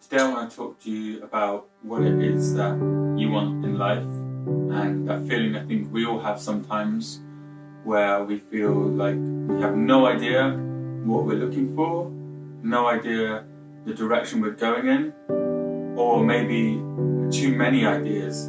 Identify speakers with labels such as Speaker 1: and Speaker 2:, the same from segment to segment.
Speaker 1: Today I want to talk to you about what it is that you want in life, and that feeling I think we all have sometimes where we feel like we have no idea what we're looking for, no idea the direction we're going in, or maybe too many ideas,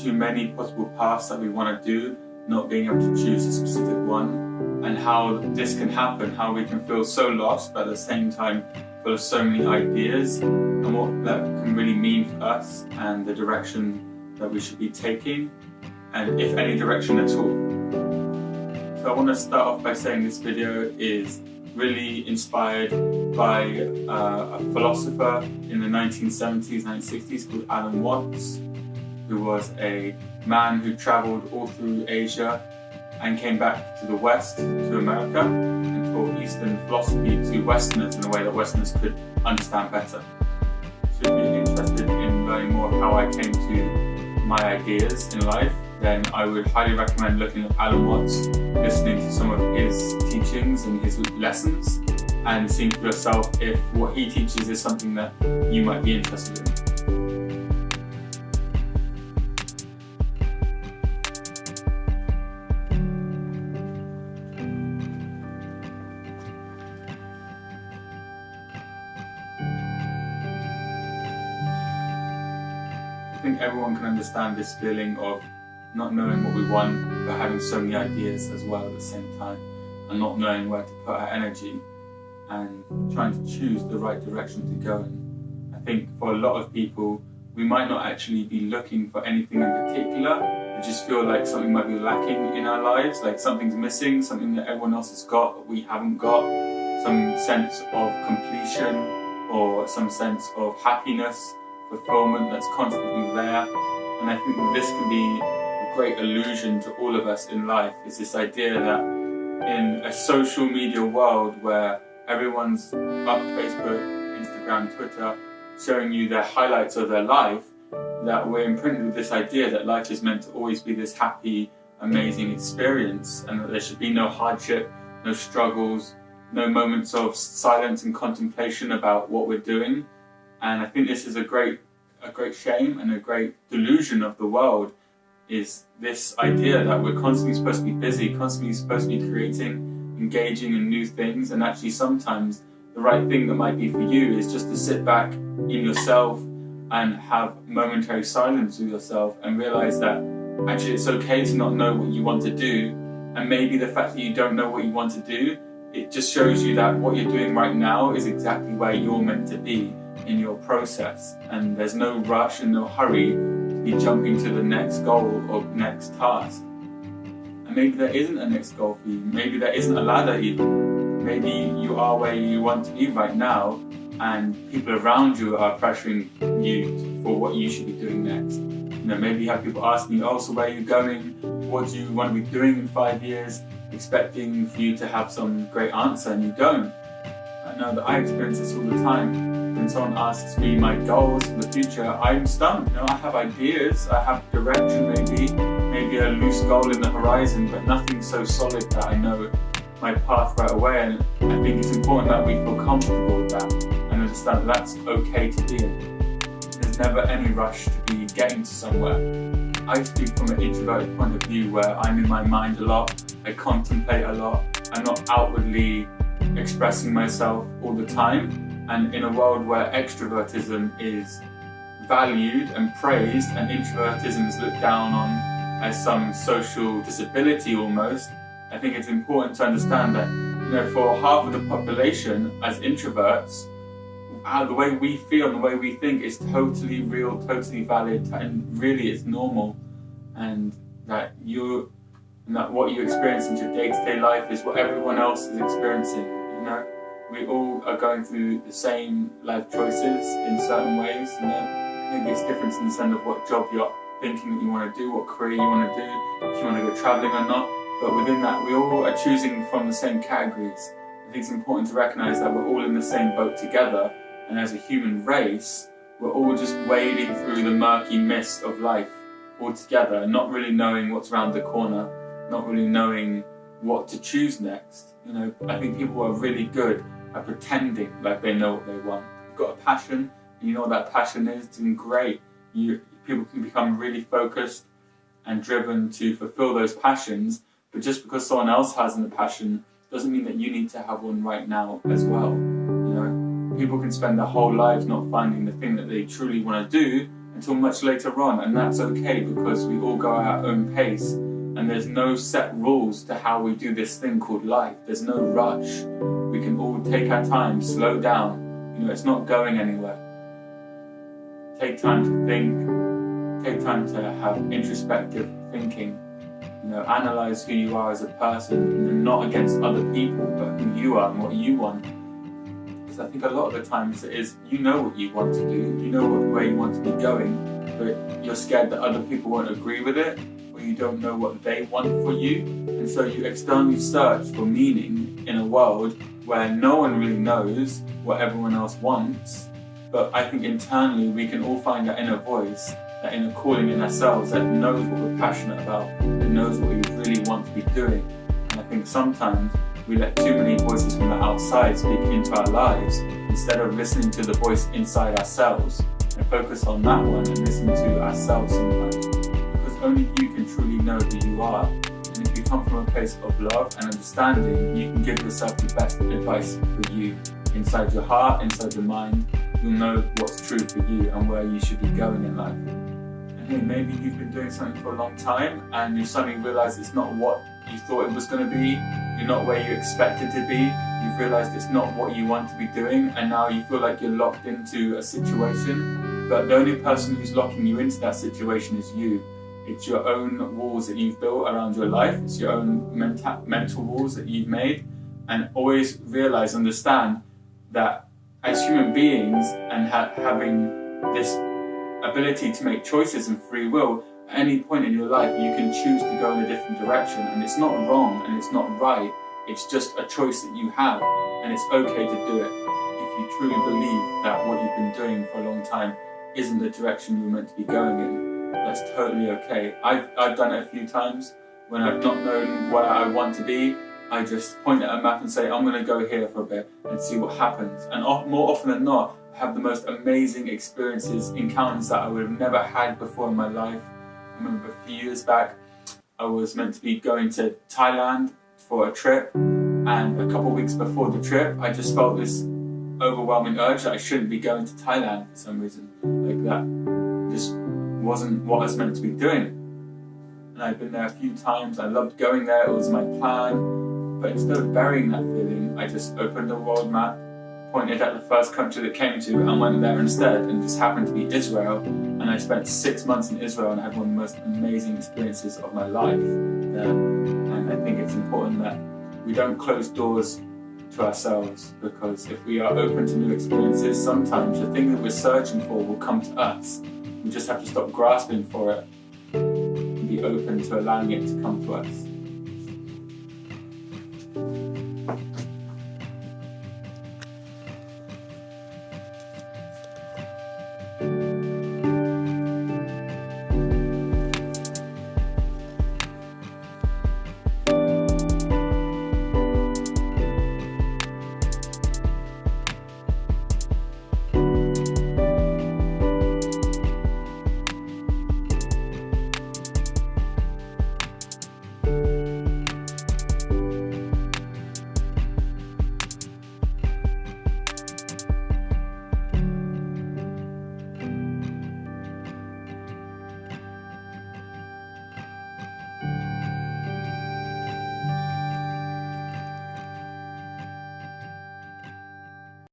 Speaker 1: too many possible paths that we want to do, not being able to choose a specific one, and how this can happen, how we can feel so lost but at the same time full of so many ideas, and what that can really mean for us and the direction that we should be taking, and if any direction at all. So I want to start off by saying this video is really inspired by a philosopher in the 1970s, 1960s called Alan Watts, who was a man who travelled all through Asia and came back to the West, to America, and taught Eastern philosophy to Westerners in a way that Westerners could understand better. So if you're interested in learning more of how I came to my ideas in life, then I would highly recommend looking at Alan Watts, listening to some of his teachings and his lessons, and seeing for yourself if what he teaches is something that you might be interested in. I think everyone can understand this feeling of not knowing what we want, but having so many ideas as well at the same time, and not knowing where to put our energy, and trying to choose the right direction to go in. I think for a lot of people, we might not actually be looking for anything in particular, we just feel like something might be lacking in our lives, like something's missing, something that everyone else has got but we haven't got, some sense of completion or some sense of happiness, fulfillment that's constantly there. And I think that this can be a great illusion to all of us in life, is this idea that in a social media world where everyone's up Facebook, Instagram, Twitter, showing you their highlights of their life, that we're imprinted with this idea that life is meant to always be this happy, amazing experience, and that there should be no hardship, no struggles, no moments of silence and contemplation about what we're doing. And I think this is a great shame and a great delusion of the world, is this idea that we're constantly supposed to be busy, constantly supposed to be creating, engaging in new things, and actually sometimes the right thing that might be for you is just to sit back in yourself and have momentary silence with yourself and realize that actually it's okay to not know what you want to do, and maybe the fact that you don't know what you want to do, it just shows you that what you're doing right now is exactly where you're meant to be in your process, and there's no rush and no hurry to be jumping to the next goal or next task. And maybe there isn't a next goal for you, maybe there isn't a ladder even, maybe you are where you want to be right now and people around you are pressuring you for what you should be doing next. You know, maybe you have people asking you, oh, so where are you going? What do you want to be doing in 5 years? Expecting for you to have some great answer, and you don't. I know that I experience this all the time. When someone asks me my goals for the future, I'm stumped. You know, I have ideas, I have direction maybe a loose goal in the horizon, but nothing so solid that I know my path right away. And I think it's important that we feel comfortable with that and understand that that's okay to be in. There's never any rush to be getting to somewhere. I speak from an introverted point of view where I'm in my mind a lot, I contemplate a lot, I'm not outwardly expressing myself all the time. And in a world where extrovertism is valued and praised and introvertism is looked down on as some social disability almost, I think it's important to understand that, you know, for half of the population as introverts, the way we feel and the way we think is totally real, totally valid, and really it's normal, and that what you experience in your day-to-day life is what everyone else is experiencing. You know, we all are going through the same life choices in certain ways. You know, maybe it's different in the sense of what job you're thinking that you want to do, what career you want to do, if you want to go traveling or not. But within that, we all are choosing from the same categories. I think it's important to recognize that we're all in the same boat together, and as a human race, we're all just wading through the murky mist of life all together, not really knowing what's around the corner, not really knowing what to choose next. You know, I think people are really good at pretending like they know what they want. You've got a passion and you know what that passion is, then great. People can become really focused and driven to fulfill those passions, but just because someone else has a passion doesn't mean that you need to have one right now as well. You know, people can spend their whole lives not finding the thing that they truly want to do until much later on, and that's okay, because we all go at our own pace, and there's no set rules to how we do this thing called life. There's no rush. We can all take our time, slow down. You know, it's not going anywhere. Take time to think, take time to have introspective thinking. You know, analyze who you are as a person, and not against other people, but who you are and what you want. Because I think a lot of the times it is, you know what you want to do, you know where you want to be going, but you're scared that other people won't agree with it, or you don't know what they want for you, and so you externally search for meaning in a world where no one really knows what everyone else wants. But I think internally we can all find that inner voice, that inner calling in ourselves that knows what we're passionate about, that knows what we really want to be doing. And I think sometimes we let too many voices from the outside speak into our lives instead of listening to the voice inside ourselves, and focus on that one and listen to ourselves sometimes. Because only you can truly know who you are. And if you come from a place of love and understanding, you can give yourself the best advice for you. Inside your heart, inside your mind, you'll know what's true for you and where you should be going in life. And hey, maybe you've been doing something for a long time and you suddenly realise it's not what you thought it was going to be, you're not where you expected to be, you've realised it's not what you want to be doing, and now you feel like you're locked into a situation. But the only person who's locking you into that situation is you. It's your own walls that you've built around your life, it's your own mental walls that you've made. And always realise, understand that as human beings and having this ability to make choices and free will, at any point in your life you can choose to go in a different direction, and it's not wrong and it's not right, it's just a choice that you have, and it's okay to do it. If you truly believe that what you've been doing for a long time isn't the direction you're meant to be going in, that's totally okay. I've done it a few times when I've not known where I want to be. I just point at a map and say, I'm going to go here for a bit and see what happens. And more often than not, I have the most amazing experiences, encounters that I would have never had before in my life. I remember a few years back, I was meant to be going to Thailand for a trip, and a couple of weeks before the trip, I just felt this overwhelming urge that I shouldn't be going to Thailand for some reason. Like that just wasn't what I was meant to be doing. And I'd been there a few times, I loved going there, it was my plan. But instead of burying that feeling, I just opened a world map, pointed at the first country that came to, and went there instead, and just happened to be Israel. And I spent 6 months in Israel and had one of the most amazing experiences of my life there. And I think it's important that we don't close doors to ourselves, because if we are open to new experiences, sometimes the thing that we're searching for will come to us. We just have to stop grasping for it and be open to allowing it to come to us.